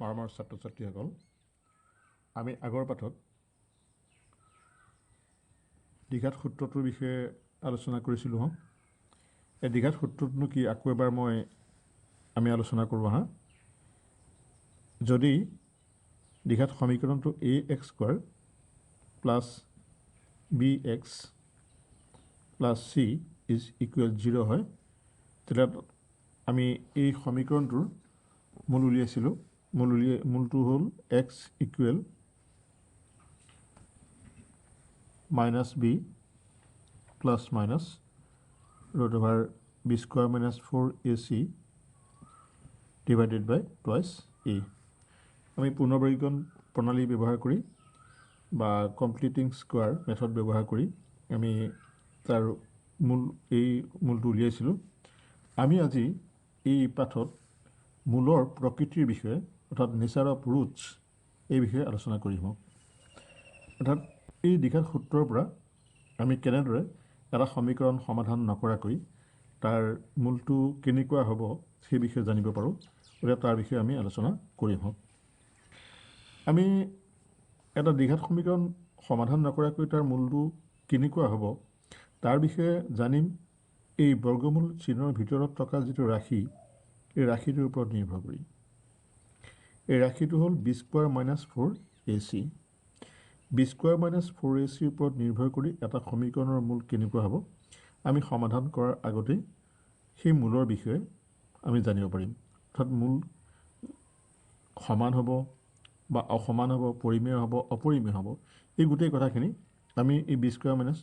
মৰমৰ ছাত্ৰ ছাত্ৰীসকল, আমি আগৰ পাঠত দ্বিঘাত সূত্ৰটোৰ বিষয়ে আলোচনা কৰিছিলোঁ। এই দ্বিঘাত সূত্ৰটোনো কি আকৌ এবাৰ আমি আলোচনা কৰোঁ হা। যদি দ্বিঘাত সমীকৰণটো ax² plus bx plus c is equal 0 হয়, তেতিয়া আমি এই সমীকৰণটোৰ মূল উলিয়াইছিলোঁ। মূলটো হ'ল x equal minus b plus minus root over b² minus 4ac divided by twice a। আমি পুনৰ্বৰ্গীকৰণ প্ৰণালী ব্যৱহাৰ কৰি বা কমপ্লিটিং স্কোৱাৰ মেথড ব্যৱহাৰ কৰি আমি তাৰ মূলটো উলিয়াইছিলোঁ। আমি আজি এই পাঠত মূলৰ প্ৰকৃতিৰ বিষয়ে অৰ্থাৎ নেচাৰ অফ ৰুটছ এই বিষয়ে আলোচনা কৰিম। অৰ্থাৎ এই দ্বিঘাত সূত্ৰৰ পৰা আমি কেনেদৰে এটা সমীকৰণ সমাধান নকৰাকৈ তাৰ মূলটো কেনেকুৱা হ'ব সেই বিষয়ে জানিব পাৰোঁ, গতিকে তাৰ বিষয়ে আমি আলোচনা কৰিম। আমি এটা দ্বিঘাত সমীকৰণ সমাধান নকৰাকৈ তাৰ মূলটো কেনেকুৱা হ'ব তাৰ বিষয়ে জানিম এই বৰ্গমূল চিহ্নৰ ভিতৰত থকা যিটো ৰাশি, এই ৰাশিটোৰ ওপৰত নিৰ্ভৰ কৰি। এই ৰাশিটো হ'ল b² minus 4ac। b² minus 4ac ওপৰত নিৰ্ভৰ কৰি এটা সমীকৰণৰ মূল কেনেকুৱা হ'ব আমি সমাধান কৰাৰ আগতেই সেই মূলৰ বিষয়ে আমি জানিব পাৰিম। অৰ্থাৎ মূল সমান হ'ব বা অসমান হ'ব, পৰিমেয় হ'ব, অপৰিমেয় হ'ব, এই গোটেই কথাখিনি আমি এই b² মাইনাছ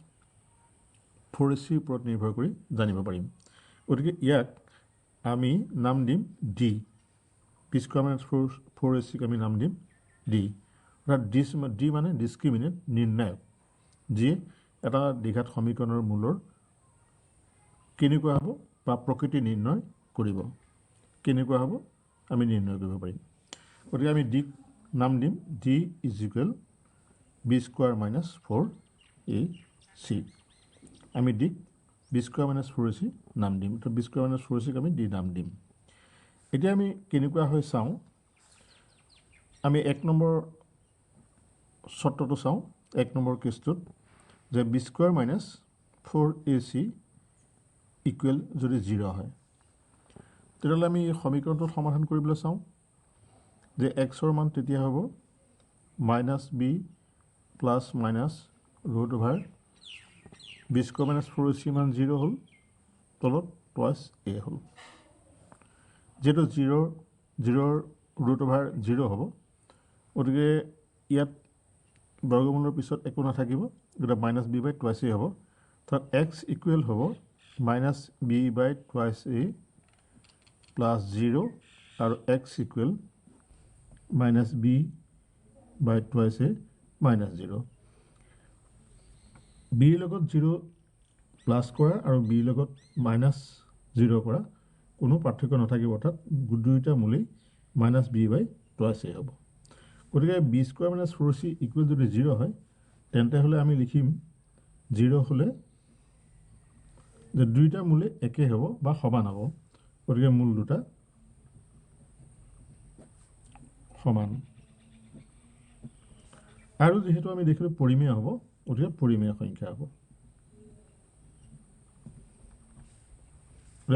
4ac ওপৰত নিৰ্ভৰ কৰি জানিব পাৰিম। গতিকে ইয়াক আমি নাম দিম d। b² মাইনাছ 4ac আমি নাম দিম d। অৰ্থাৎ d মানে ডিছক্ৰিমিনেণ্ট, নিৰ্ণায়ক, যিয়ে এটা দ্বিঘাত সমীকৰণৰ মূলৰ কেনেকুৱা হ'ব বা প্ৰকৃতি নিৰ্ণয় কৰিব, কেনেকুৱা হ'ব আমি নিৰ্ণয় কৰিব পাৰিম। গতিকে আমি ডিক নাম দিম d is equal b² minus 4ac। আমি ডিক b² মাইনাছ 4ac নাম দিম। তো b² মাইনাছ 4ac আমি d নাম দিম। এতিয়া আমি কেনেকুৱা হয় চাওঁ। আমি 1 নম্বৰ চৰ্তটো চাওঁ। 1 নম্বৰ কেছটোত যে b² মাইনাছ 4ac ইকুৱেল যদি 0 হয়, তেতিয়াহ'লে আমি এই সমীকৰণটোত সমাধান কৰিবলৈ চাওঁ যে xৰ মান তেতিয়া হ'ব minus b plus minus root over b² minus 4ac মান 0 হ'ল, তলত টুৱাইছ a হ'ল। যিহেতু 0ৰ ৰুট অভাৰ 0 হ'ব, গতিকে ইয়াত বৰ্গমূলৰ পিছত একো নাথাকিব, গতিকে minus b by twice a হ'ব। অৰ্থাৎ x ইকুৱেল হ'ব minus b by twice a plus 0 আৰু x equal minus b by twice a minus 0। bৰ লগত 0 প্লাছ কৰা আৰু bৰ লগত মাইনাছ 0 কৰা কোনো পাৰ্থক্য নাথাকিব, অৰ্থাৎ দুয়োটা মূলেই minus b by twice a হ'ব। গতিকে b² মাইনাছ 4ac ইকুৱেল যদি 0 হয়, তেন্তে হ'লে আমি লিখিম 0 হ'লে যে দুয়োটা মূলে একে হ'ব বা সমান হ'ব, গতিকে মূল দুটা সমান। আৰু যিহেতু আমি দেখিলোঁ পৰিমেয় হ'ব, গতিকে পৰিমেয় সংখ্যা হ'ব।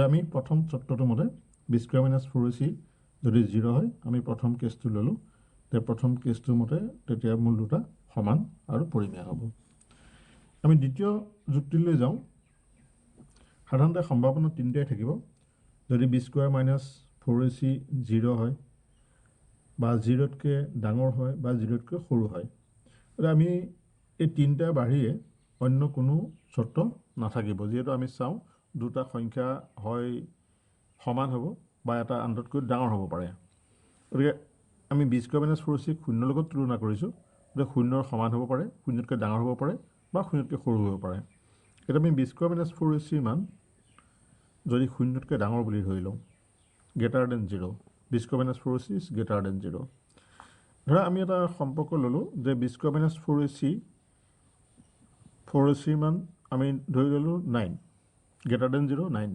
আমি প্ৰথম চৰ্তটো মতে b² মাইনাছ 4ac যদি 0 হয়, আমি প্ৰথম কেছটো ল'লোঁ, তে প্ৰথম কেছটোৰ মতে তেতিয়া মূল দুটা সমান আৰু পৰিমেয় হ'ব। আমি দ্বিতীয় যুক্তিলৈ যাওঁ। সাধাৰণতে সম্ভাৱনা তিনিটাই থাকিব। যদি b² মাইনাছ 4ac 0 হয় বা 0তকৈ ডাঙৰ হয় বা 0তকৈ সৰু হয়, গতিকে আমি এই তিনিটাৰ বাহিৰে অন্য কোনো চৰ্ত নাথাকিব। যিহেতু আমি চাওঁ দুটা সংখ্যা হয় সমান হ'ব বা এটা আনটোতকৈ ডাঙৰ হ'ব পাৰে, গতিকে আমি b² মাইনাছ 4ac 0ৰ লগত তুলনা কৰিছোঁ, গতিকে 0ৰ সমান হ'ব পাৰে, 0তকৈ ডাঙৰ হ'ব পাৰে বা 0তকৈ সৰু হ'ব পাৰে। এতিয়া আমি b² মাইনাছ 4ac মান যদি 0তকৈ ডাঙৰ বুলি ধৰি লওঁ, greater than 0, b² minus 4ac is greater than 0। ধৰা আমি এটা সম্পৰ্ক ল'লোঁ যে b² মাইনাছ 4ac মান আমি ধৰি ল'লোঁ 9, গ্ৰেটাৰ দেন 0 9।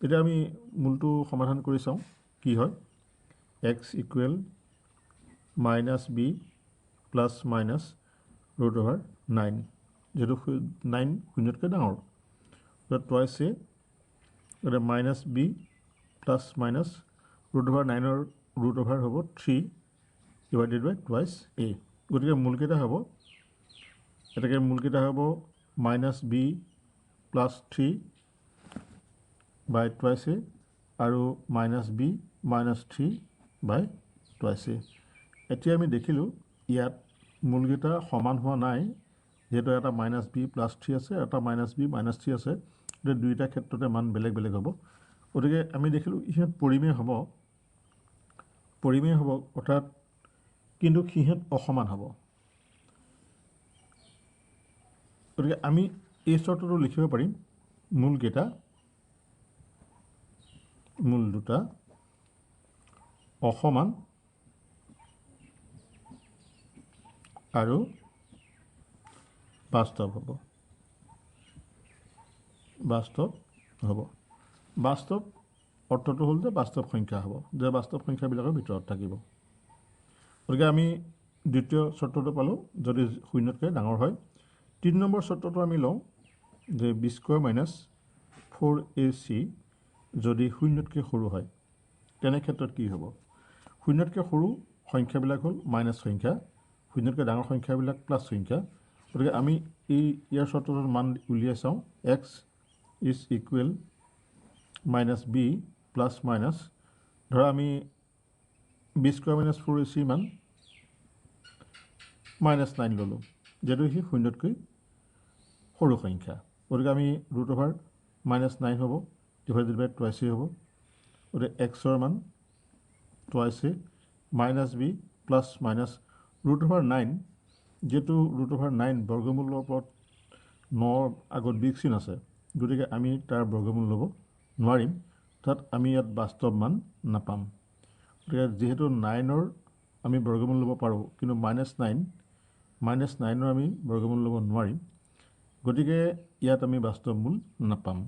তেতিয়া আমি মূলটো সমাধান কৰি চাওঁ কি হয়। x equal minus b plus minus root over 9 যিহেতু 9 শূন্যতকৈ ডাঙৰ টুৱাইছ এ গতিকে minus b plus minus root over 9ৰ ৰুট অভাৰ হ'ব 3 ডিভাইডেড বাই টুৱাইছ এ গতিকে মূলকেইটা হ'ব এটাকে মূলকেইটা হ'ব minus b plus 3 by twice a আৰু minus b minus 3 by twice a এতিয়া আমি দেখিলোঁ ইয়াত মূলকেইটা সমান হোৱা নাই যেহেতু এটা মাইনাছ বি প্লাছ 3 আছে এটা মাইনাছ বি মাইনাছ 3 আছে গতিকে দুইটা ক্ষেত্ৰতে মান বেলেগ বেলেগ হ'ব গতিকে আমি দেখিলোঁ সিহঁত পৰিমেয় হ'ব অৰ্থাৎ কিন্তু সিহঁত অসমান হ'ব গতিকে আমি এই চৰ্তটো লিখিব পাৰিম মূল দুটা অসমান আৰু বাস্তৱ হ'ব বাস্তৱ অৰ্থটো হ'ল যে বাস্তৱ সংখ্যা হ'ব যে বাস্তৱ সংখ্যাবিলাকৰ ভিতৰত থাকিব গতিকে আমি দ্বিতীয় চৰ্তটো পালোঁ যদি শূন্যতকৈ ডাঙৰ হয় 3 নম্বৰ চৰ্তটো আমি লওঁ যে বি স্কুৱাৰ মাইনাছ 4ac যদি শূন্যতকৈ সৰু হয় তেনে ক্ষেত্ৰত কি হ'ব শূন্যতকৈ সৰু সংখ্যাবিলাক হ'ল মাইনাছ সংখ্যা শূন্যতকৈ ডাঙৰ সংখ্যাবিলাক প্লাছ সংখ্যা গতিকে আমি ইয়াৰ চৰ্তটোৰ মান উলিয়াই চাওঁ x is equal minus b plus minus ধৰা আমি বি স্কুৱাৰ মাইনাছ 4ac মান মাইনাছ 9 ল'লোঁ যিহেতু সি শূন্যতকৈ সৰু সংখ্যা গতিকে আমি ৰুট অভাৰ মাইনাছ 9 হ'ব ডিভাইডেড বাই টুৱাইছ এ হ'ব গতিকে এক্সৰ মান twice a minus b plus minus root over 9 যিহেতু ৰুট অভাৰ 9 বৰ্গমূলৰ ওপৰত 9 আগত বিগ চিন আছে গতিকে আমি তাৰ বৰ্গমূল ল'ব নোৱাৰিম অৰ্থাৎ আমি ইয়াত বাস্তৱ মান নাপাম গতিকে যিহেতু 9ৰ আমি বৰ্গমূল ল'ব পাৰোঁ কিন্তু মাইনাছ 9ৰ আমি বৰ্গমূল ল'ব নোৱাৰিম গতিকে ইয়াত আমি বাস্তৱ মূল নাপাম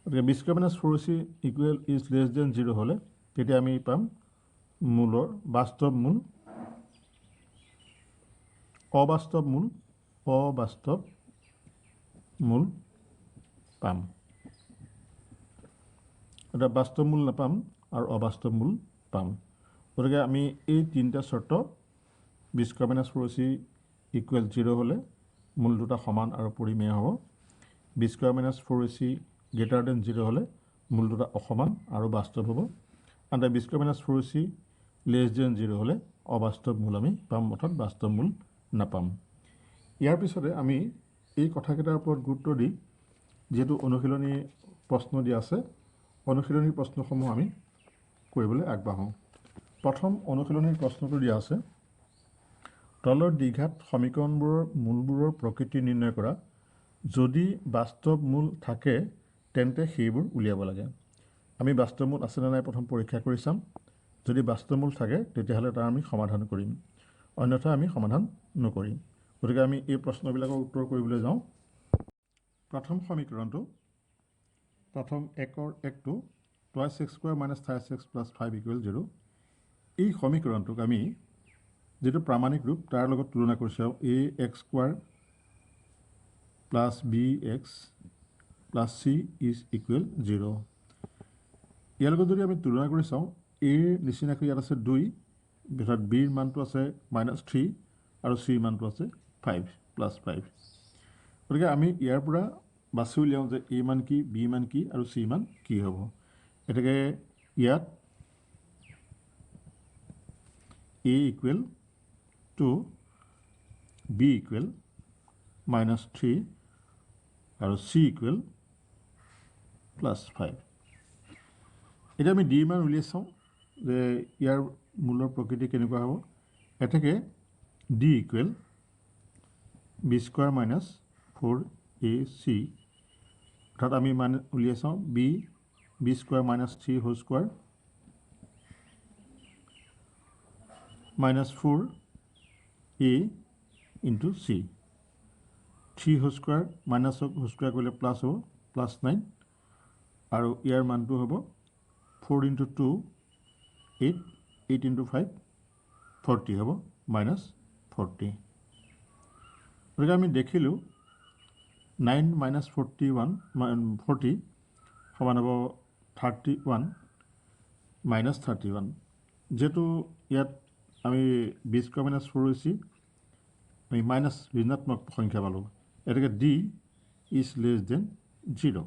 গতিকে b square minus 4ac equal is less than 0 হ'লে তেতিয়া আমি পাম মূলৰ বাস্তৱ মূল পাম এটা বাস্তৱ মূল নাপাম আৰু অবাস্তৱ মূল পাম গতিকে আমি এই তিনিটা চৰ্ত B square minus 4ac equal 0 হ'লে মূল দুটা সমান আৰু পৰিমেয় হ'ব b square minus 4ac greater than 0 হ'লে মূল দুটা অসমান আৰু বাস্তৱ হ'ব আৰু b square minus 4ac less than 0 হ'লে অবাস্তৱ মূল আমি পাম অৰ্থাৎ বাস্তৱ মূল নাপাম ইয়াৰ পিছতে আমি এই কথাকেইটাৰ ওপৰত গুৰুত্ব দি যিহেতু অনুশীলনী প্ৰশ্ন দিয়া আছে অনুশীলনীৰ প্ৰশ্নসমূহ আমি কৰিবলৈ আগবাঢ়োঁ প্ৰথম অনুশীলনীৰ প্ৰশ্নটো দিয়া আছে তলৰ দ্বিঘাত সমীকৰণবোৰৰ মূলবোৰৰ প্ৰকৃতি নিৰ্ণয় কৰা যদি বাস্তৱ মূল থাকে তেন্তে সেইবোৰ উলিয়াব লাগে আমি বাস্তৱ মূল আছেনে নাই প্ৰথম পৰীক্ষা কৰি চাম যদি বাস্তৱ মূল থাকে তেতিয়াহ'লে তাৰ আমি সমাধান কৰিম অন্যথা আমি সমাধান নকৰিম গতিকে আমি এই প্ৰশ্নবিলাকৰ উত্তৰ কৰিবলৈ যাওঁ প্ৰথম সমীকৰণটো প্ৰথম একটো twice x square minus 5x plus 5 equal 0 এই সমীকৰণটোক আমি যেটো প্ৰামাণিক ৰূপ তাৰ লগত তুলনা কৰি চাওঁ a x square plus b x plus c is equal 0 ইয়াৰ লগত যদি আমি তুলনা কৰি চাওঁ a নিচিনাকৈ ইয়াত আছে 2 অৰ্থাৎ b ৰ মানটো আছে -3 আৰু c ৰ মানটো আছে 5 প্লাছ 5 গতিকে আমি ইয়াৰ পৰা বাছি উলিয়াওঁ যে a মান কি b মান কি আৰু c মান কি হ'ব এটাকে ইয়াত a equal to b equal -3 আৰু c equal +5 এতিয়া আমি d মান উলিয়াই চাওঁ যে ইয়াৰ মূলৰ প্ৰকৃতি কেনেকুৱা হ'ব এটাকে d equal b square minus 4ac অৰ্থাৎ আমি মান উলিয়াই চাওঁ b square minus 3 whole square -4 a into c 3 whole square minus whole square কৰিলে প্লাছ হ'ব +9 আৰু ইয়াৰ মানটো হ'ব 4 into 2 8 8 into 5 40 হ'ব -40 গতিকে আমি দেখিলোঁ 9 - 41 40 সমান হ'ব 31 - 31 যেহেতু ইয়াত আমি b² - 4ac আমি মাইনাছ ঋণাত্মক সংখ্যা পালোঁ এটাকে d ইজ লেছ দেন 0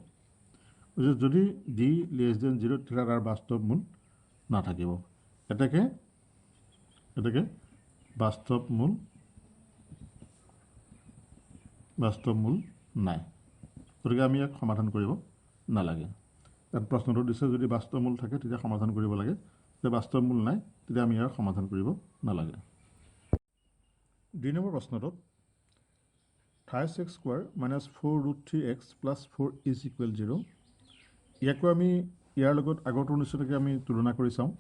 যদি d লেছ দেন 0 তেতিয়া তাৰ বাস্তৱ মূল নাথাকিব এটাকে বাস্তৱ মূল নাই গতিকে আমি ইয়াক সমাধান কৰিব নালাগে তাত প্ৰশ্নটো দিছে যদি বাস্তৱ মূল থাকে তেতিয়া সমাধান কৰিব লাগে যদি বাস্তৱ মূল নাই তেতিয়া আমি ইয়াৰ সমাধান কৰিব নালাগে 2 number প্ৰশ্নটোত 5x² - 4√3x + 4 is equal 0 ইয়াকো আমি ইয়াৰ লগত আগৰটোৰ নিচিনাকৈ আমি তুলনা কৰি চাওঁ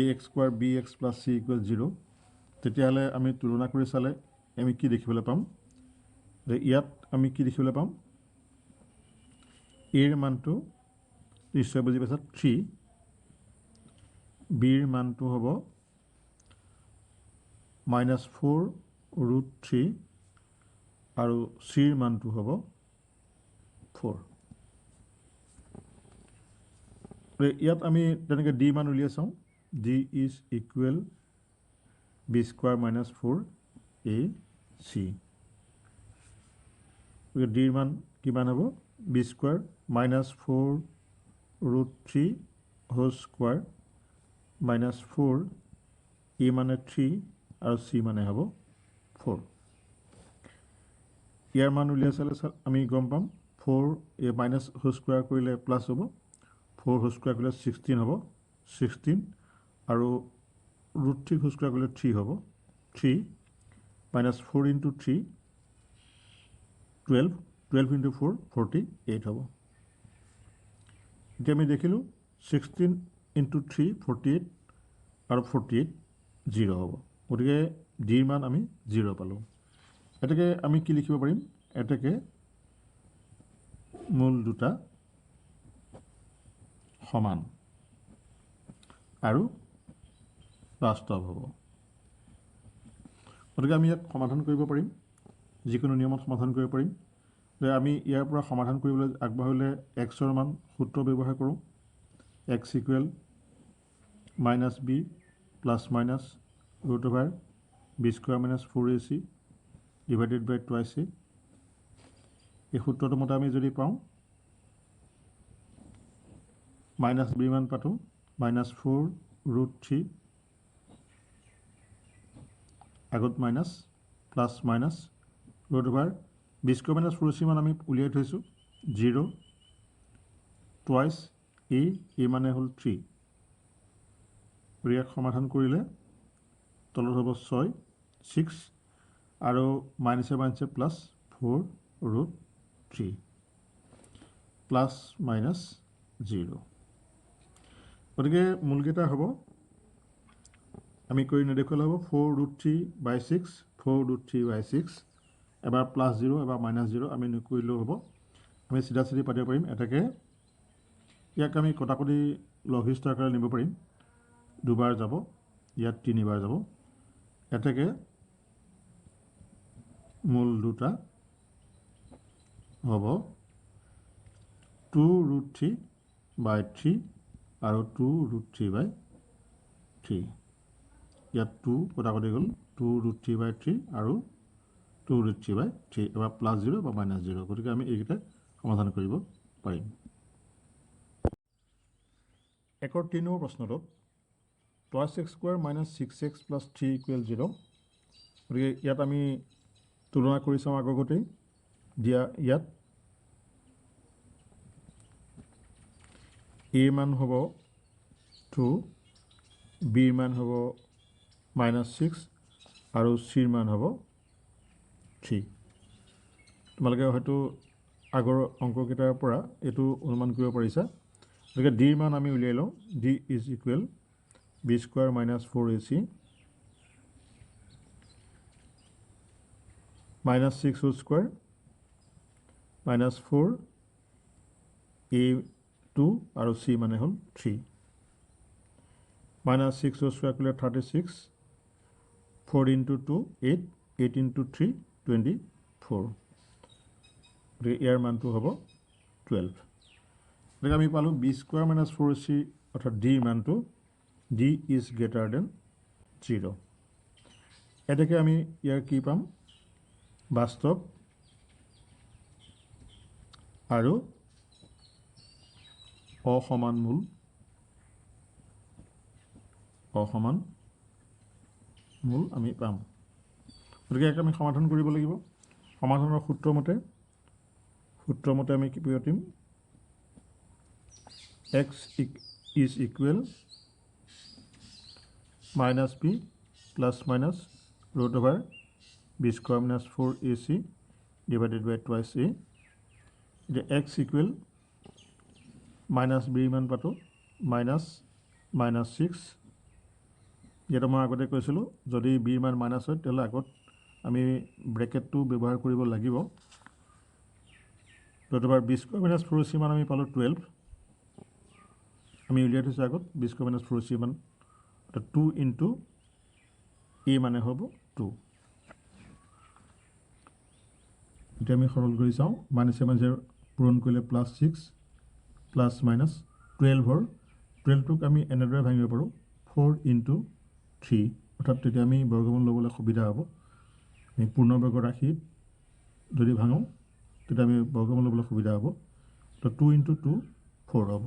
ax² bx + c = 0 তেতিয়াহ'লে আমি তুলনা কৰি চালে আমি কি দেখিবলৈ পাম ইয়াত আমি কি দেখিবলৈ পাম a ৰ মানটো নিশ্চয় বুজি পাইছা 3 b ৰ মানটো হ'ব -4√3 আৰু c ৰ মানটো হ'ব 4 ইয়াত আমি তেনেকৈ d মান উলিয়াই চাওঁ d is equal b² - 4ac d ৰ মান কিমান হ'ব b² - 4√3 হোল স্কোৱাৰ -4 a মানে 3 আৰু c মানে হ'ব 4 ইয়াৰ মান উলিয়াই চালে আমি গম পাম 4 মাইনাছ হোল স্কোৱাৰ কৰিলে প্লাছ হ'ব 4 হোল স্কোৱাৰ কৰিলে 16 হ'ব 16 আৰু √3 হোল স্কোৱাৰ কৰিলে 3 হ'ব 3 -4 × 3 12 12 × 4 48 হ'ব এতিয়া আমি দেখিলোঁ 16 × 3 48 আৰু 48 0 হ'ব গতিকে ডিৰ মান আমি 0 পালোঁ এটাকে আমি কি লিখিব পাৰিম এটাকে মূল দুটা সমান আৰু বাস্তৱ হ'ব গতিকে আমি ইয়াক সমাধান কৰিব পাৰিম যিকোনো নিয়মত সমাধান কৰিব পাৰিম যে আমি ইয়াৰ পৰা সমাধান কৰিবলৈ আগবাঢ়িলে x ৰ মান সূত্ৰ ব্যৱহাৰ কৰোঁ x = -b + -√b² - 4ac divided by twice a এই সূত্ৰটো মতে আমি যদি পাওঁ -b মান পাতো -4√3 আগত minus plus minus √b² - 4ac মান আমি উলিয়াই থৈছোঁ 0 টুৱাইছ a মানে হ'ল 3 ইয়াক সমাধান কৰিলে তলত হ'ব 6 6 আৰু মাইনাছে প্লাছ 4√3 প্লাছ মাইনাছ 0 গতিকে মূলকেইটা হ'ব আমি কৰি নেদেখুৱালে হ'ব 4√3/6 4√3/6 এবাৰ প্লাছ 0 এবাৰ মাইনাছ 0 আমি নকৰিলেও হ'ব আমি চিধা চিধি পাতিব পাৰিম এটাকে ইয়াক আমি কটাকটি লঘিষ্ঠ আকাৰে নিব পাৰিম দুবাৰ যাব ইয়াত 3 বাৰ যাব এটাকে মূল দুটা হ'ব 2√3/3 আৰু 2√3/3 ইয়াত 2 কটাকটি গ'ল 2√3/3 আৰু 2√3/3 এবাৰ প্লাছ 0 বা মাইনাছ 0 গতিকে আমি এইকেইটা সমাধান কৰিব পাৰিম 1ৰ 3 নম্বৰ প্ৰশ্নটোত 12x² - 6x + 3 = 0 গতিকে ইয়াত আমি তুলনা কৰি চাওঁ আগতেই দিয়া ইয়াত a মান হ'ব 2 b মান হ'ব -6 আৰু c মান হ'ব 3 তোমালোকে হয়তো আগৰ অংককেইটাৰ পৰা এইটো অনুমান কৰিব পাৰিছা গতিকে d মান আমি উলিয়াই লওঁ d is equal b² - 4ac -6 whole square -4 a 2 আৰু c মানে হ'ল 3 মাইনাছ 6 হোল স্কোৱাৰ কৰিলে 36, 4 ইণ্টু 2 8, 8 ইণ্টু 3 24, গতিকে ইয়াৰ মানটো হ'ব 12। গতিকে আমি পালোঁ বি স্কোৱাৰ মাইনাছ 4ac অৰ্থাৎ ডিৰ মানটো ডি ইজ গ্ৰেটাৰ দেন 0। এতেকে আমি ইয়াৰ কি পাম, বাস্তৱ আৰু অসমান মূল আমি পাম। গতিকে ইয়াক আমি সমাধান কৰিব লাগিব। সমাধানৰ সূত্ৰমতে আমি কি পাতিম, x ইজ equal minus b plus minus root over b square minus 4ac divided by twice a। এতিয়া x ইকুৱেল মাইনাছ বিৰ মান পাতো মাইনাছ 6। যিহেতু মই আগতে কৈছিলোঁ যদি বিৰ মান মাইনাছ হয় তেতিয়াহ'লে আগত আমি ব্ৰেকেটটো ব্যৱহাৰ কৰিব লাগিব। Root over b square minus 4ac মান আমি পালোঁ 12। আমি উলিয়াই থৈছোঁ আগত বি স্কোৱাৰ মাইনাছ 4ac মান, 2 ইণ্টু এ মানে হ'ব 2। এতিয়া আমি সৰল কৰি চাওঁ, মাইনাছে মাজে পূৰণ কৰিলে +6 প্লাছ মাইনাছ 12টোক আমি এনেদৰে ভাঙিব পাৰোঁ 4 ইণ্টু 3, অৰ্থাৎ তেতিয়া আমি বৰ্গমূল ল'বলৈ সুবিধা হ'ব। আমি পূৰ্ণবৰ্গ ৰাশিত যদি ভাঙোঁ তেতিয়া আমি বৰ্গমূল ল'বলৈ সুবিধা হ'ব। তো 2 ইণ্টু 2 4 হ'ব।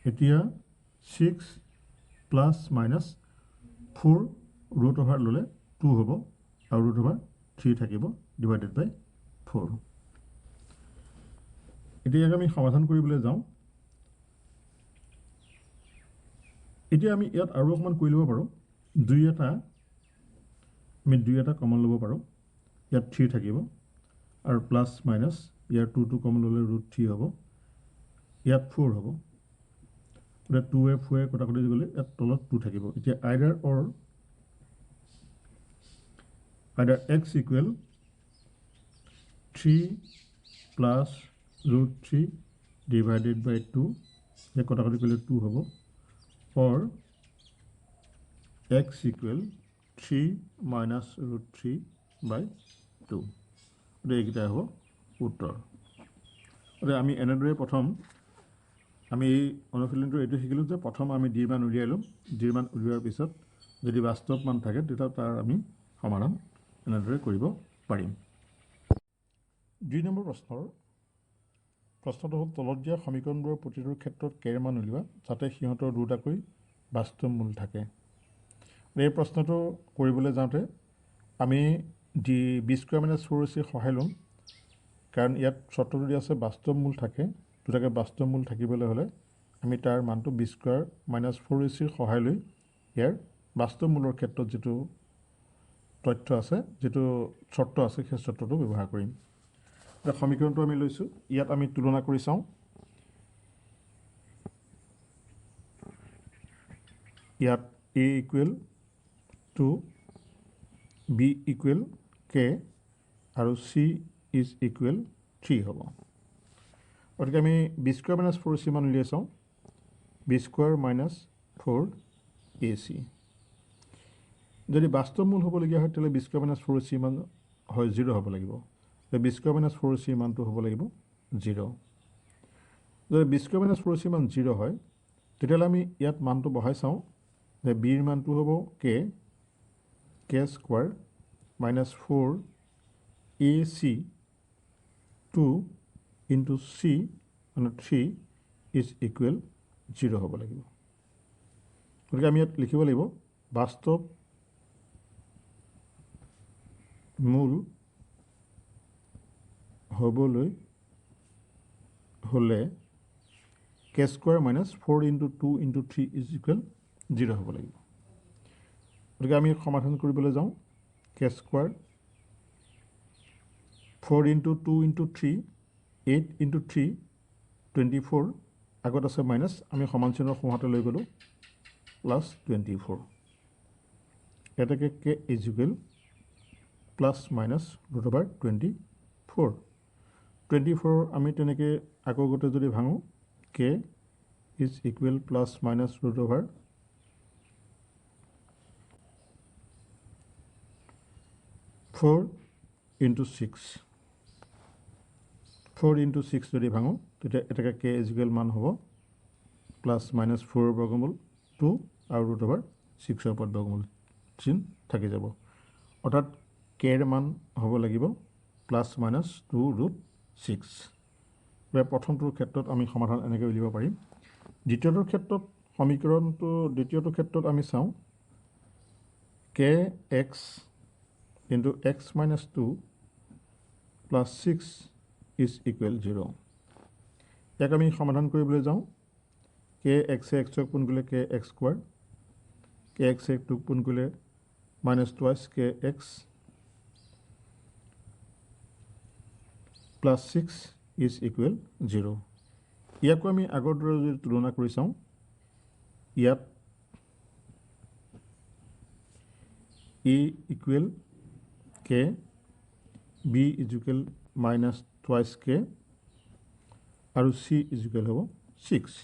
এতিয়া 6 প্লাছ মাইনাছ 4 ৰুট অভাৰ ল'লে 2 হ'ব আৰু ৰুট অভাৰ 3 থাকিব ডিভাইডেড বাই 4। এতিয়া ইয়াক আমি সমাধান কৰিবলৈ যাওঁ। এতিয়া আমি ইয়াত আৰু অকণমান কৰি ল'ব পাৰোঁ, 2 এটা কমন ল'ব পাৰোঁ। ইয়াত 3 থাকিব আৰু প্লাছ মাইনাছ ইয়াৰ 2টো কমন ল'লে ৰুট 3 হ'ব, ইয়াত 4 হ'ব। গতিকে 2 4 কটাকটি গ'লে ইয়াত তলত 2 থাকিব। এতিয়া either x equal 3 plus root 3 divided by 2, ইয়াক কটাকটি কৰিলে 2 হ'ব, or x equal 3 minus root 3 by 2। গতিকে এইকেইটাই হ'ব উত্তৰ। গতিকে আমি এনেদৰে প্ৰথম আমি এই অনুশীলনটো এইটো শিকিলোঁ যে প্ৰথম আমি ডিৰ মান উলিয়াই ল'ম, ডিৰ মান উলিওৱাৰ পিছত যদি বাস্তৱ মান থাকে তেতিয়া তাৰ আমি সমাধান এনেদৰে কৰিব পাৰিম। 2 নম্বৰ প্ৰশ্নটো হ'ল তলত দিয়া সমীকৰণবোৰৰ প্ৰতিটোৰ ক্ষেত্ৰত কেৰ মান উলিওৱা যাতে সিহঁতৰ দুটাকৈ বাস্তৱ মূল থাকে। এই প্ৰশ্নটো কৰিবলৈ যাওঁতে আমি বি স্কোৱাৰ মাইনাছ 4ac সহায় ল'ম, কাৰণ ইয়াত চৰ্তটো দিয়া আছে বাস্তৱ মূল থাকে। দুটাকৈ বাস্তৱ মূল থাকিবলৈ হ'লে আমি তাৰ মানটো বি স্কোৱাৰ মাইনাছ 4ac সহায় লৈ ইয়াৰ বাস্তৱ মূলৰ ক্ষেত্ৰত যিটো তথ্য আছে, যিটো চৰ্ত আছে সেই চৰ্তটো ব্যৱহাৰ কৰিম। এতিয়া সমীকৰণটো আমি লৈছোঁ, ইয়াত আমি তুলনা কৰি চাওঁ। ইয়াত a equal 2, b equal k আৰু c ইজ ইকুৱেল 3 হ'ব। গতিকে আমি বি স্কোৱাৰ মাইনাছ 4ac মান উলিয়াই চাওঁ। বি স্কোৱাৰ মাইনাছ 4ac যদি বাস্তৱ মূল হ'বলগীয়া হয় তেতিয়াহ'লে বি স্কোৱাৰ মাইনাছ 4ac মান হয় 0 হ'ব লাগিব। বি স্কোৱাৰ মাইনাছ 4ac মানটো হ'ব লাগিব 0। যদি বি স্কোৱাৰ মাইনাছ 4ac মান 0 হয় তেতিয়াহ'লে আমি ইয়াত মানটো বহাই চাওঁ যে বিৰ মানটো হ'ব k square minus 4ac 2 into c মানে 3 ইজ ইকুৱেল 0 হ'ব লাগিব। গতিকে আমি ইয়াত লিখিব লাগিব বাস্তৱ মূল হ'বলৈ হ'লে k square minus 4 into 2 into 3 is equal 0 হ'ব লাগিব। গতিকে আমি সমাধান কৰিবলৈ যাওঁ। k square 4 into 2 into 3 8 into 3 24, আগত আছে মাইনাছ, আমি সমান চিহ্নৰ সোঁহাতে লৈ গ'লোঁ প্লাছ 24। এটাকে k is equal plus minus root over 24 আমি তেনেকৈ আকৌ গোটেই যদি ভাঙোঁ k is equal plus minus root over 4 into 6. 4 into 6 যদি ভাঙো তেতিয়া এটাকে k is equal মান হ'ব plus minus 4 বৰ্গমূল 2 আৰু root over 6 ৰ ওপৰত বৰ্গমূল 3 থাকি যাব অৰ্থাৎ k ৰ মান হ'ব লাগিব plus minus 2 root 6 প্ৰথমটোৰ ক্ষেত্ৰত আমি সমাধান এনেকৈ উলিয়াব পাৰিম দ্বিতীয়টোৰ ক্ষেত্ৰত সমীকৰণটো দ্বিতীয়টোৰ ক্ষেত্ৰত আমি চাওঁ kx into x minus 2 plus 6 is equal 0 ইয়াক আমি সমাধান কৰিবলৈ যাওঁ kx x ক পোন কৰিলে kx স্কয়াৰ kx ক পোন কৰিলে minus twice kx plus 6 is equal 0 ইয়াকো আমি আগৰ দৰে যদি তুলনা কৰি চাওঁ ইয়াত a equal k b is equal minus twice k আৰু c is equal হ'ব 6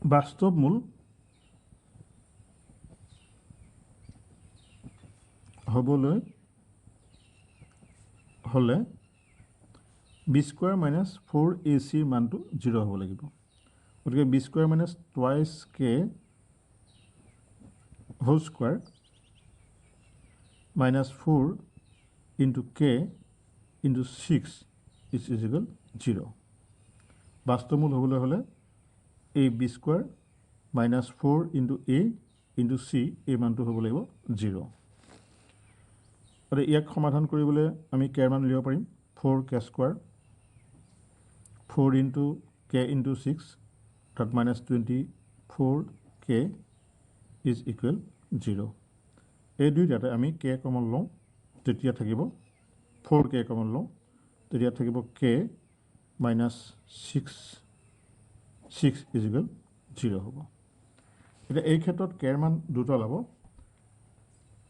বাস্তৱ মূল হ'বলৈ হলে b স্কয়াৰ minus 4ac মানটো 0 হ'ব লাগিব গতিকে b square minus twice k whole square minus 4 into k into 6 is equal 0 বাস্তৱমূল হ'বলৈ হলে a b square minus 4 into a into c এই মানটো হ'ব লাগিব 0 আৰু ইয়াক সমাধান কৰিবলৈ আমি k ৰ মান উলিয়াব পাৰিম 4k square 4 into k into 6 that minus 24k is equal 0 এই দুইটাতে আমি k কমন লওঁ তেতিয়া থাকিব 4k কমন লওঁ তেতিয়া থাকিব k minus 6 is equal 0 হ'ব এটা এই ক্ষেত্ৰত k ৰ মান দুটা ল'ব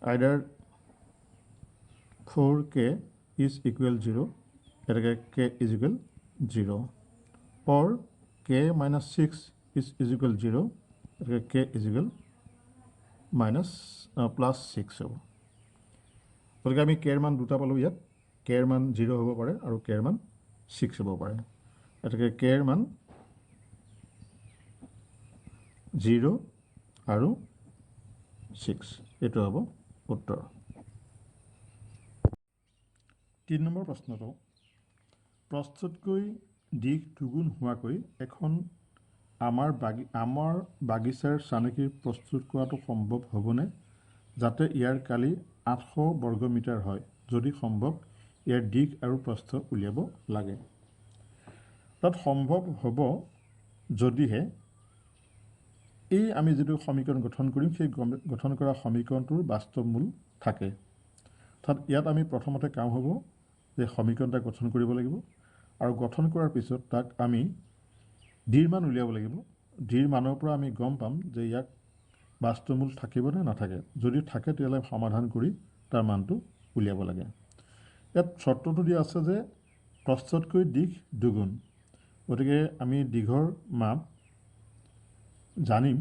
either 4k is equal 0 এটাকে k is equal 0 or k minus 6 is equal 0 এটাকে k is equal minus plus 6 হ'ব গতিকে আমি k ৰ মান দুটা পালো ইয়াত k ৰ মান 0 হ'ব পাৰে আৰু k ৰ মান 6 হ'ব পাৰে এটাকে k ৰ মান 0 আৰু 6 এইটো হ'ব উত্তৰ 3 নম্বৰ প্ৰশ্নটো প্ৰস্তুতকৈ দিশ দুগুণ হোৱাকৈ এখন আমাৰ বাগিচাৰ চানেকি প্ৰস্তুত কৰাটো সম্ভৱ হ'বনে যাতে ইয়াৰ কালি 800 বৰ্গ মিটাৰ হয় যদি সম্ভৱ ইয়াৰ দিশ আৰু প্ৰস্থ উলিয়াব লাগে তাত সম্ভৱ হ'ব যদিহে এই আমি যেটো সমীকৰণ গঠন কৰিম সেই গঠন কৰা সমীকৰণটোৰ বাস্তৱ মূল থাকে তাত ইয়াত আমি প্ৰথমতে কাম হ'ব যে সমীকৰণটা গঠন কৰিব লাগিব আৰু গঠন কৰাৰ পিছত তাক আমি ডিৰ মান উলিয়াব লাগিব ডিৰ মানৰ পৰা আমি গম পাম যে ইয়াক বাস্তৱ মূল থাকিব নে নাথাকে যদি থাকে তেতিয়ালে সমাধান কৰি তাৰ মানটো উলিয়াব লাগে ইয়াত শৰ্তটো দিয়া আছে যে প্ৰস্থতকৈ দিশ দুগুণ গতিকে আমি দিঘৰ মান জানিম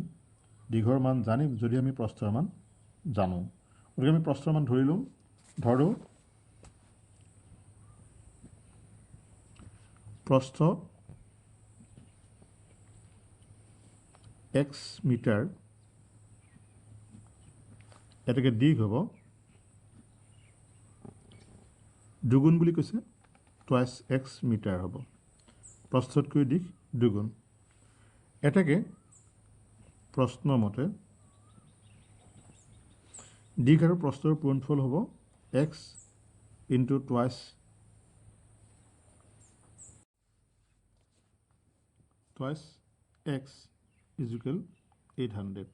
দিঘৰ মান জানিম যদি আমি প্ৰস্থৰ মান জানো গতিকে আমি প্ৰস্থৰ মান ধৰি লম ধৰো প্ৰস্থ x মিটাৰ এটাকে দিঘ হ'ব দুগুণ বুলি কৈছে twice x মিটাৰ হ'ব প্ৰস্থতকৈ দিশ দুগুণ এটাকে প্ৰশ্ন মতে দিশ আৰু প্ৰস্থৰ পূৰণফল হ'ব x into twice x is equal 800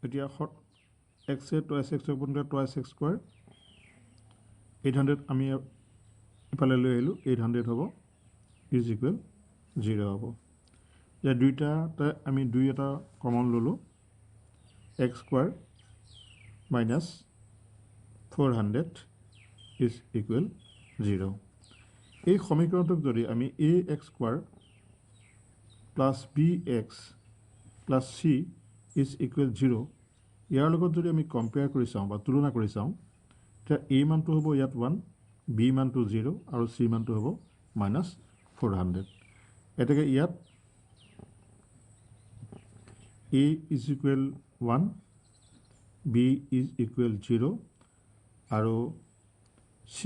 এতিয়া x এ twice x ৰ পূৰণফল twice x square 800 আমি ইফালে লৈ আহিলো 800 হ'ব is equal 0 হ'ব যে দুইটাতে আমি দুই এটা কমন ললো x square minus 400 is equal 0 এই সমীকৰণটোক যদি আমি ax square plus bx plus c is equal 0 ইয়াৰ লগত যদি আমি কম্পেয়াৰ কৰি চাওঁ বা তুলনা কৰি চাওঁ তেতিয়া a মানটো হ'ব ইয়াত 1 b মানটো 0 আৰু c মানটো হ'ব -400 এতেকে ইয়াত a is equal 1 b is equal 0 আৰু c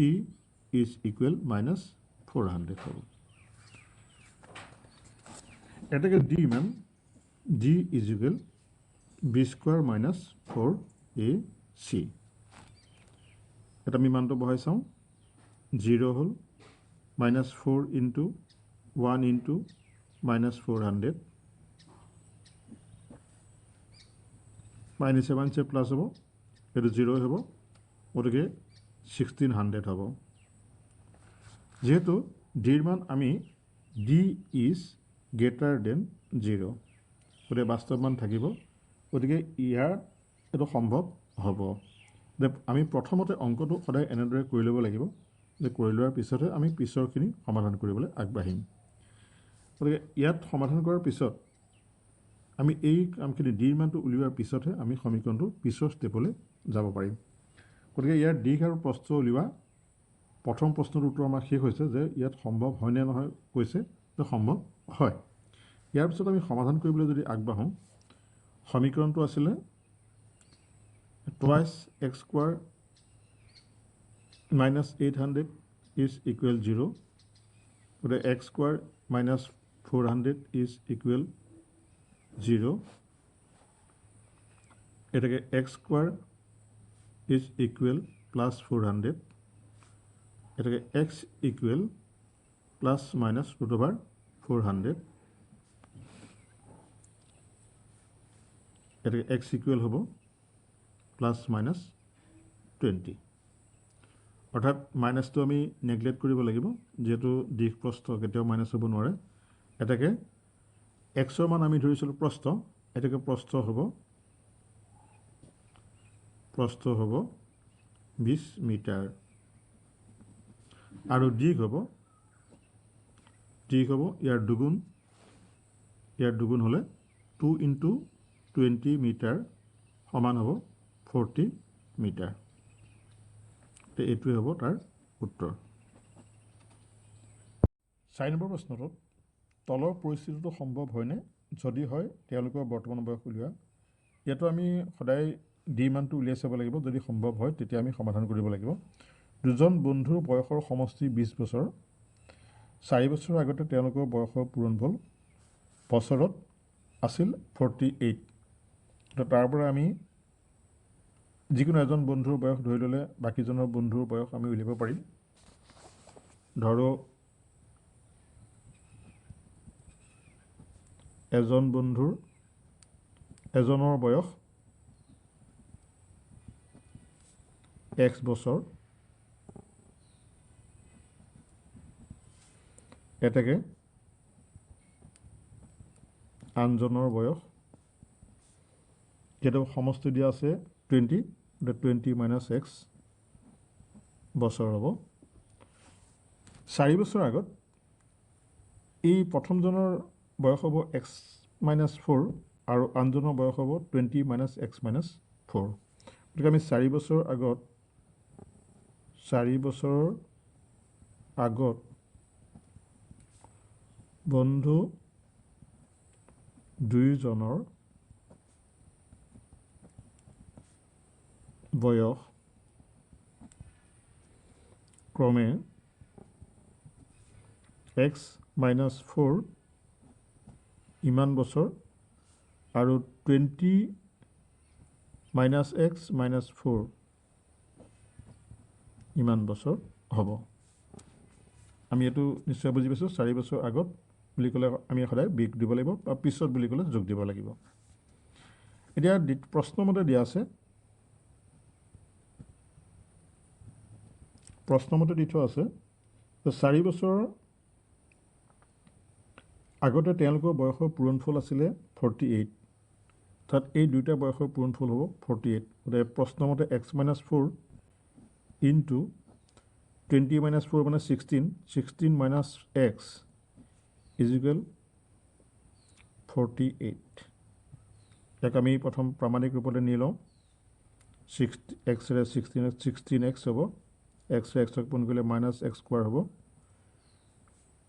ইজ ইকুৱেল -400 হ'ব এতেকে d মান d is equal b square -4ac এটা আমি মানটো বহাই চাওঁ 0 হ'ল -4 ইনটু 1 ইনটু -400 -7 প্লাছ হ'ব এইটো 0 হ'ব গতিকে 1600 হ'ব যেহেতু ডিৰ মান আমি d ইজ গ্ৰেটাৰ দেন 0 গতিকে বাস্তৱ মান থাকিব গতিকে ইয়াৰ এইটো সম্ভৱ হ'ব যে আমি প্ৰথমতে অংকটো সদায় এনেদৰে কৰি ল'ব লাগিব যে কৰি লোৱাৰ পিছতহে আমি পিছৰখিনি সমাধান কৰিবলৈ আগবাঢ়িম গতিকে ইয়াত সমাধান কৰাৰ পিছত আমি এই কামখিনি ডিৰ মানটো উলিওৱাৰ পিছতহে আমি সমীকৰণটো পিছৰ ষ্টেপলৈ যাব পাৰিম গতিকে ইয়াৰ দিশ আৰু প্ৰস্থ উলিওৱা প্ৰথম প্ৰশ্নটোৰ উত্তৰ আমাৰ শেষ হৈছে যে ইয়াত সম্ভৱ হয় নে নহয় কৈছে যে সম্ভৱ হয় ইয়াৰ পিছত আমি সমাধান কৰিবলৈ যদি আগবাঢ়োঁ সমীকৰণটো আছিলে twice x square minus 800 is equal 0 গতিকে x square minus 400 is equal 0 এটাকে x square is equal plus 400 এটাকে x equal plus minus root over 400 এটাকে x equal হ'ব প্লাছ মাইনাছ 20 অৰ্থাৎ মাইনাছটো আমি নেগলেক্ট কৰিব লাগিব যেহেতু দিশ প্ৰস্থ কেতিয়াও মাইনাছ হ'ব নোৱাৰে এটাকে এক্সৰ মান আমি ধৰিছিলোঁ প্ৰস্থ এটাকে প্ৰস্থ হ'ব 20 মিটাৰ আৰু দিশ হ'ব ইয়াৰ দুগুণ হ'লে 2 ইনটু 20 মিটাৰ সমান হ'ব 40 মিটাৰ এইটোৱে হ'ব তাৰ উত্তৰ 4 নম্বৰ প্ৰশ্নটোত তলৰ পৰিস্থিতিটো সম্ভৱ হয়নে যদি হয় তেওঁলোকৰ বৰ্তমান বয়স উলিওৱা ইয়াতো আমি সদায় ডি মানটো উলিয়াই চাব লাগিব যদি সম্ভৱ হয় তেতিয়া আমি সমাধান কৰিব লাগিব দুজন বন্ধুৰ বয়সৰ সমষ্টি 20 বছৰ 4 বছৰ আগতে তেওঁলোকৰ বয়সৰ পূৰণফল বছৰত আছিল 48 তাৰ পৰা আমি যিকোনো এজন বন্ধুৰ বয়স ধৰি ল'লে বাকিজনৰ বন্ধুৰ বয়স আমি উলিয়াব পাৰিম ধৰো এজনৰ বয়স x বছৰ এটাকে আনজনৰ বয়স যেটা সমষ্টি দিয়া আছে 20 minus x বছৰ হ'ব 4 বছৰ আগত এই প্ৰথমজনৰ বয়স হ'ব x minus 4 আৰু আনজনৰ বয়স হ'ব 20 minus x minus 4 গতিকে আমি 4 বছৰ আগত বন্ধু দুইজনৰ বয়স ক্ৰমে x minus 4 ইমান বছৰ আৰু 20 minus x minus 4 ইমান বছৰ হ'ব আমি এটো নিশ্চয় বুজি পাইছো 4 বছৰ আগত বুলি ক'লে আমি সদায় বিগ দিব লাগিব বা পিছত বুলি ক'লে যোগ দিব লাগিব এতিয়া প্ৰশ্নমতে দিয়া আছে প্ৰশ্নমতে দি থোৱা আছে 4 বছৰ আগতে তেওঁলোকৰ বয়সৰ পূৰণফল আছিলে 48 তাত এই দুইটা বয়সৰ পূৰণফল হ'ব 48 গতিকে প্ৰশ্নমতে x - 4 ইনটু 20 minus 4 মানে 16, 16 minus x is equal 48. ইয়াক আমি প্ৰথম প্ৰামাণিক ৰূপলৈ নি লওঁ। x ৰে 16x হ'ব, x ৰে x পূৰণ কৰিলে মাইনাছ x স্কোৱাৰ হ'ব,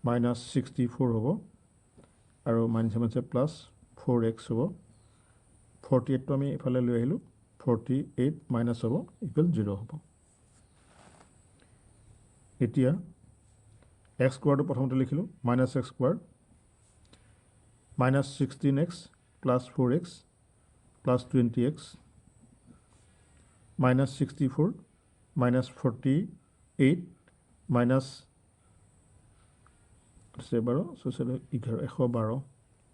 মাইনাছ 64 হ'ব, আৰু মাইনাছে মাইনাছে প্লাছ 4x হ'ব। 48টো আমি ইফালে লৈ আহিলোঁ, 48 মাইনাছ হ'ব ইকুৱেল 0 হ'ব। এতিয়া x স্কোৱাৰটো প্ৰথমতে লিখিলোঁ, minus x square minus 16x plus 4x plus 20x minus 64 minus 48 minus 11 112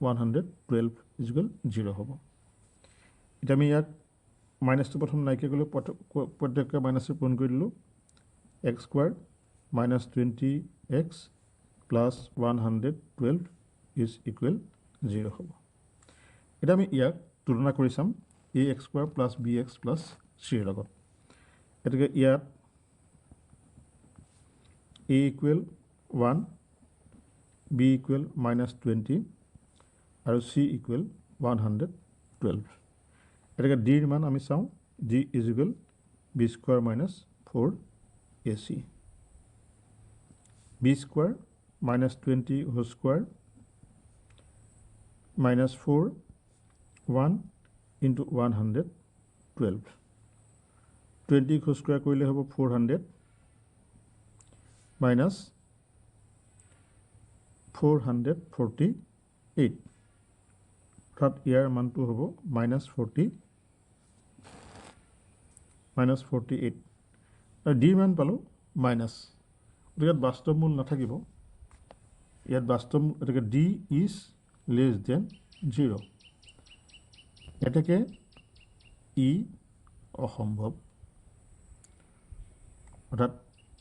112 equal 0 হ'ব। এতিয়া আমি ইয়াক মাইনাছটো প্ৰথম নাইকিয়া কৰিলোঁ, প্ৰত্যেককে মাইনাছে পূৰণ কৰি দিলোঁ। x square minus 20x plus 112 is equal 0 হ'ব। এতিয়া আমি ইয়াক তুলনা কৰি চাম ax square plus bx plus চিৰ লগত। গতিকে ইয়াত a equal 1, b equal minus 20 আৰু c ইকুৱেল 112। গতিকে ডিৰ মান আমি চাওঁ, d is equal b square minus 4ac। b square minus 20 whole square minus 4 1 into 112, 20 whole square কৰিলে হ'ব 400 মাইনাছ 448, অৰ্থাৎ ইয়াৰ মানটো হ'ব মাইনাছ 48। আৰু ডিৰ মান পালোঁ মাইনাছ, গতিকে ইয়াত বাস্তৱ মূল নাথাকিব, ইয়াত বাস্তৱ মূল, গতিকে ডি ইজ লেছ দেন 0। এতেকে ই অসম্ভৱ, অৰ্থাৎ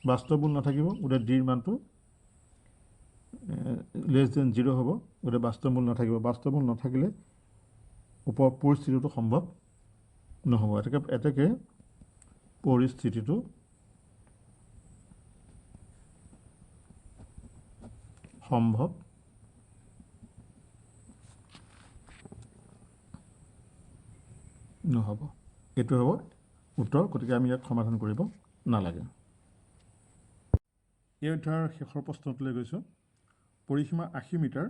বাস্তৱ মূল নাথাকিব, গতিকে ডিৰ মানটো লেছ দেন 0 হ'ব, গতিকে বাস্তৱ মূল নাথাকিব। বাস্তৱ মূল নাথাকিলে ওপৰৰ পৰিস্থিতিটো সম্ভৱ নহ'ব। এতেকে পৰিস্থিতিটো সম্ভৱ নহ'ব, এইটো হ'ব উত্তৰ। গতিকে আমি ইয়াক সমাধান কৰিব নালাগে। এই অধ্যায়ৰ শেষৰ প্ৰশ্নটোলৈ গৈছোঁ। পৰিসীমা 80 মিটাৰ,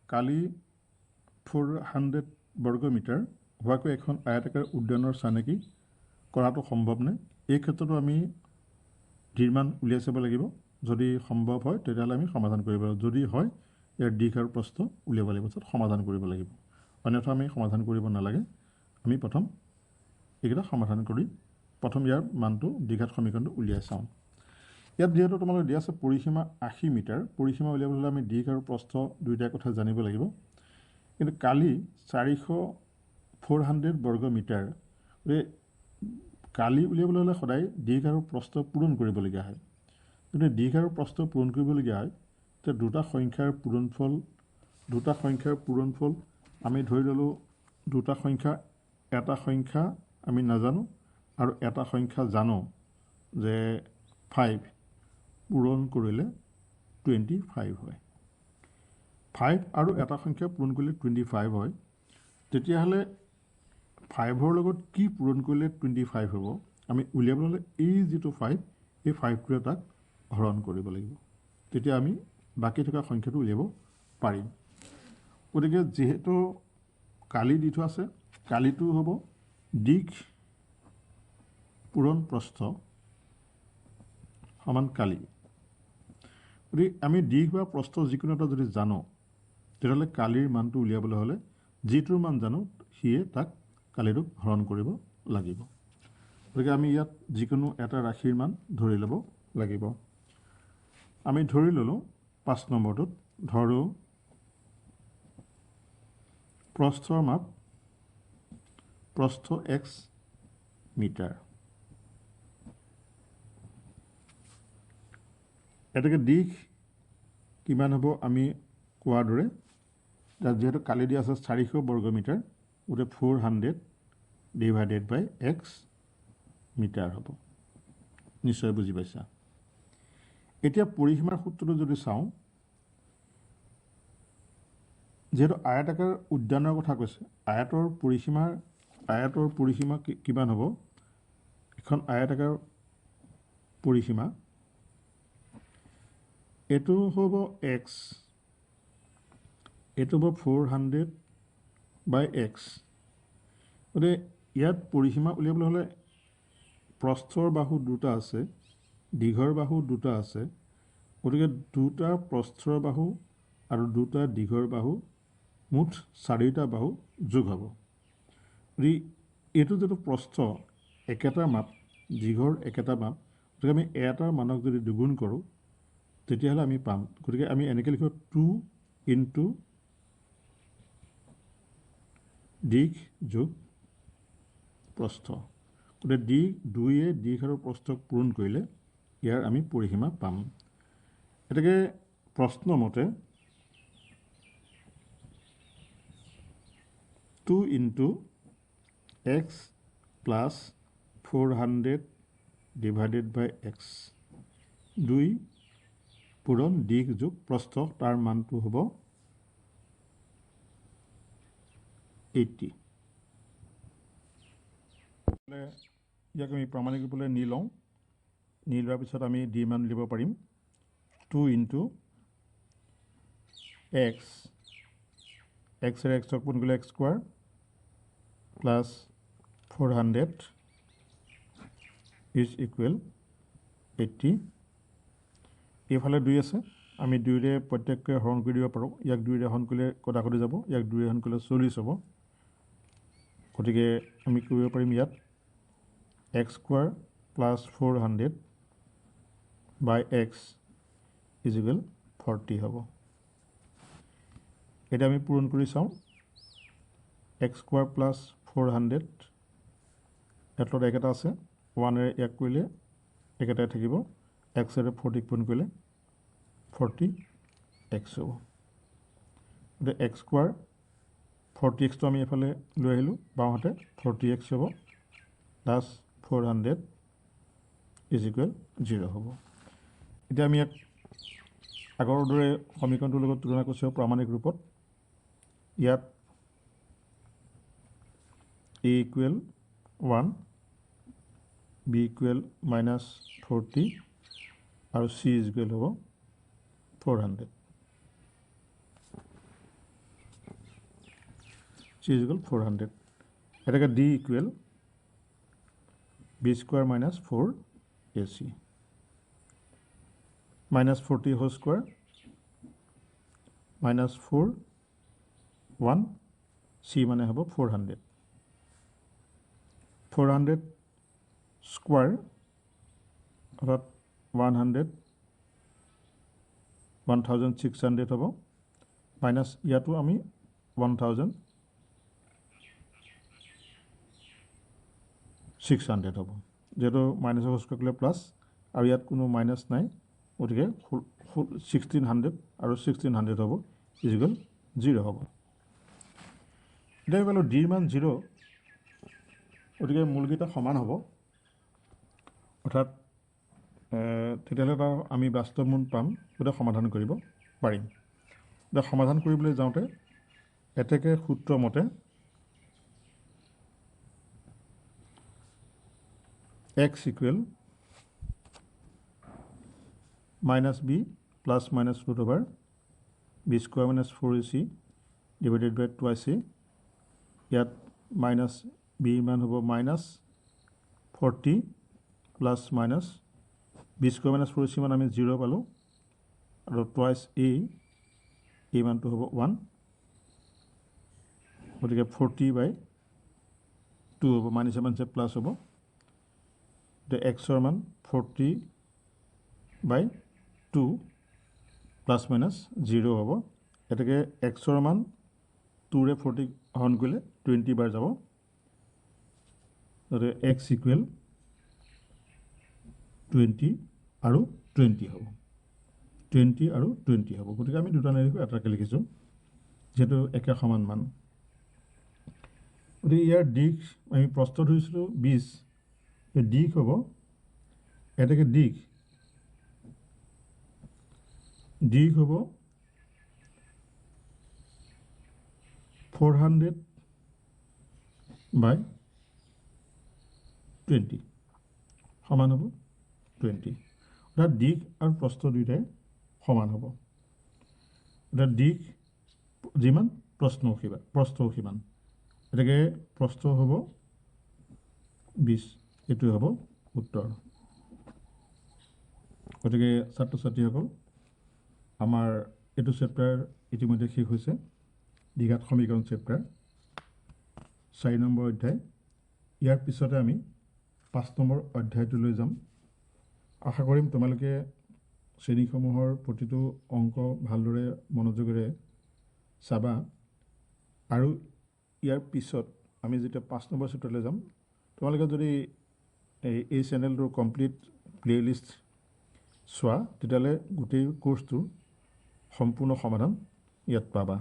কালি 400 বৰ্গ মিটাৰ হোৱাকৈ এখন আয়তাকাৰ উদ্যানৰ চানেকি কৰাটো সম্ভৱনে? এই ক্ষেত্ৰতো আমি ডিৰ মান উলিয়াই চাব লাগিব। যদি সম্ভৱ হয় তেতিয়াহ'লে আমি সমাধান কৰিব লাগিব, যদি হয় ইয়াৰ দিশ আৰু প্ৰশ্ন উলিয়াব লাগিব, সমাধান কৰিব লাগিব, অন্যথা আমি সমাধান কৰিব নালাগে। আমি প্ৰথম এইকেইটা সমাধান কৰি প্ৰথম ইয়াৰ মানটো দ্বিঘাত সমীকৰণটো উলিয়াই চাওঁ। ইয়াত যিহেতু তোমালোকে দিয়া আছে পৰিসীমা 80 মিটাৰ, পৰিসীমা উলিয়াবলৈ হ'লে আমি দিশ আৰু প্ৰস্থ দুয়োটা কথা জানিব লাগিব। কিন্তু কালি 400 বৰ্গ মিটাৰ, কালি উলিয়াবলৈ হ'লে সদায় দিশ আৰু প্ৰস্থ পূৰণ কৰিবলগীয়া হয়। যদি দিশ আৰু প্ৰস্থ পূৰণ কৰিবলগীয়া হয় তেতিয়া দুটা সংখ্যাৰ পূৰণফল আমি ধৰি ল'লোঁ, দুটা সংখ্যা, এটা সংখ্যা আমি নাজানো আৰু এটা সংখ্যা জানো যে 5 পূৰণ কৰিলে 25 হয়। 5 আৰু এটা সংখ্যা পূৰণ কৰিলে 25 হয়, তেতিয়াহ'লে 5ৰ লগত কি পূৰণ কৰিলে 25 হ'ব? আমি উলিয়াবলৈ হ'লে এই যিটো 5, এই 5টোৱে তাক হৰণ কৰিব লাগিব, তেতিয়া আমি বাকী থকা সংখ্যাটো উলিয়াব পাৰিম। গতিকে যিহেতু কালি দি থোৱা আছে, কালিটো হ'ব দিশ পূৰণ প্ৰস্থ সমান কালি। গতিকে আমি দিশ বা প্ৰস্থ যিকোনো এটা যদি জানো তেতিয়াহ'লে কালিৰ মানটো উলিয়াবলৈ হ'লে যিটোৰ মান জানো সিয়ে তাক কালিটোক হৰণ কৰিব লাগিব। গতিকে আমি ইয়াত যিকোনো এটা ৰাশিৰ মান ধৰি ল'ব লাগিব। আমি ধৰি ল'লোঁ 5 নম্বৰটোত, ধৰোঁ প্ৰস্থৰ মাপ প্ৰস্থ x মিটাৰ। এতেকে দিশ কিমান হ'ব আমি কোৱাৰ দৰে, তাত যিহেতু কালি দিয়া আছে 400 বৰ্গ মিটাৰ, গতিকে 400 / x মিটাৰ হ'ব। নিশ্চয় বুজি পাইছা। এতিয়া পৰিসীমাৰ সূত্ৰটো যদি চাওঁ, যেহেতু আয়তাকাৰ উদ্যানৰ কথা কৈছে, আয়তৰ পৰিসীমা কিমান হ'ব? এখন আয়তাকাৰ পৰিসীমা এইটো হ'ব x, এইটো হ'ব 400/x। গতিকে ইয়াত পৰিসীমা উলিয়াবলৈ হ'লে প্ৰস্থৰ বাহু দুটা আছে, দীঘৰ বাহু দুটা আছে, গতিকে দুটা প্ৰস্থৰ বাহু আৰু দুটা দীঘৰ বাহু, মুঠ 4টা বাহু যোগ হ'ব। এইটো যিটো প্ৰস্থ একেটা মাপ, দীঘৰ একেটা মাপ, গতিকে আমি এটাৰ মানক যদি দুগুণ কৰোঁ তেতিয়াহ'লে আমি পাম। গতিকে আমি এনেকৈ লিখোঁ 2 × দীঘ যোগ প্ৰস্থ। গতিকে 2য়ে দীঘ আৰু প্ৰস্থক পূৰণ কৰিলে ইয়াৰ আমি পৰিসীমা পাম। এতেকে প্ৰশ্নমতে 2 × x + 400/x, 2 পূৰণ দীঘ যোগ প্ৰস্থ, তাৰ মানটো হ'ব 80। ইয়াক আমি প্ৰামাণিক ৰূপলৈ নি লওঁ। নি লোৱাৰ পিছত আমি d মান উলিয়াব পাৰিম। 2 × x, x ক পূৰণ কৰিলে x² + 400 = 80। এইফালে 2 আছে, আমি 2ৰে প্ৰত্যেককে হৰণ কৰি দিব পাৰোঁ। ইয়াক 2ৰে হৰণ কৰিলে কটাকটি যাব, ইয়াক 2ৰে হৰণ কৰিলে 40 হ'ব। গতিকে আমি কৰিব পাৰিম ইয়াত x² + 400/x = 40 হ'ব। এতিয়া আমি পূৰণ কৰি চাওঁ। x² + 400, ইয়াত একেটা আছে, 1ৰে ইয়াক কৰিলে একেটাই থাকিব, xৰে 40ক পূৰণ কৰিলে 40x হ'ব। গতিকে x² 40x আমি এফালে লৈ আহিলোঁ, বাওঁহাতে 40x হ'ব + 400 = 0 হ'ব। এতিয়া আমি ইয়াক আগৰ দৰে সমীকৰণটোৰ লগত তুলনা কৰিছোঁ প্ৰামাণিক ৰূপত। ইয়াত a = 1, b = -40 আৰু c = হ'ব 400। c = 400। এটাকে d = b² - 4ac, -40² -4, 1, c মানে হ'ব 400। 400² অৰ্থাৎ 1600 হ'ব, মাইনাছ ইয়াতো আমি 1600 হ'ব। যেহেতু মাইনাছৰ হোল স্কোৱাৰ কৰিলে প্লাছ, আৰু ইয়াত কোনো মাইনাছ নাই, গতিকে 1600 আৰু 1600 হ'ব, = 0 হ'ব। এতিয়া আমি পালোঁ d ৰ মান 0, গতিকে মূলকেইটা সমান হ'ব, অৰ্থাৎ তেতিয়াহ'লে তাৰ আমি বাস্তৱ মূল পাম, গতিকে সমাধান কৰিব পাৰিম। এতিয়া সমাধান কৰিবলৈ যাওঁতে এতেকে সূত্ৰ মতে x = -b + -√/b² - 4ac / 2ac, ইয়াত -b ৰ মান হ'ব -40 + -b² - 4ac মান আমি 0 পালোঁ, আৰু টুৱাইছ এই মানটো হ'ব 1, গতিকে 40/2 হ'ব, -7 প্লাছ হ'ব। এতিয়া x-ৰ মান 40/2 ± 0 হ'ব। এতেকে x-ৰ মান 2ৰে 40 হৰণ কৰিলে 20 বাৰ যাব, গতিকে x = 20 আৰু 20 হ'ব। 20 আৰু 20 হ'ব, গতিকে আমি দুটা নিলিখোঁ, এটাকে লিখিছোঁ, যিহেতু একে সমান মান। গতিকে ইয়াৰ দিশ আমি প্ৰস্থ ধৰিছিলোঁ 20, দিশ হ'ব এতেকে দিশ দিশ হ'ব 400/20 সমান হ'ব 20 অৰ্থাৎ দিশ আৰু প্ৰস্থ দুয়োটাই সমান হ'ব অৰ্থাৎ দিশ যিমান প্ৰস্থও সিমান এতেকে প্ৰস্থ হ'ব 20 এইটোৱে হ'ব উত্তৰ গতিকে ছাত্ৰ ছাত্ৰীসকল আমাৰ এইটো চেপ্টাৰ ইতিমধ্যে শেষ হৈছে দ্বিঘাত সমীকৰণ চেপ্টাৰ 4 নম্বৰ অধ্যায় ইয়াৰ পিছতে আমি 5 নম্বৰ অধ্যায়টোলৈ যাম আশা কৰিম তোমালোকে শ্ৰেণীসমূহৰ প্ৰতিটো অংক ভালদৰে মনোযোগেৰে চাবা আৰু ইয়াৰ পিছত আমি যেতিয়া 5 নম্বৰ চেপ্টাৰলৈ যাম তোমালোকে যদি এই চেনেলটোৰ কমপ্লিট প্লেলিষ্ট চোৱা তেতিয়াহ'লে গোটেই কোৰ্সটোৰ সম্পূৰ্ণ সমাধান ইয়াত পাবা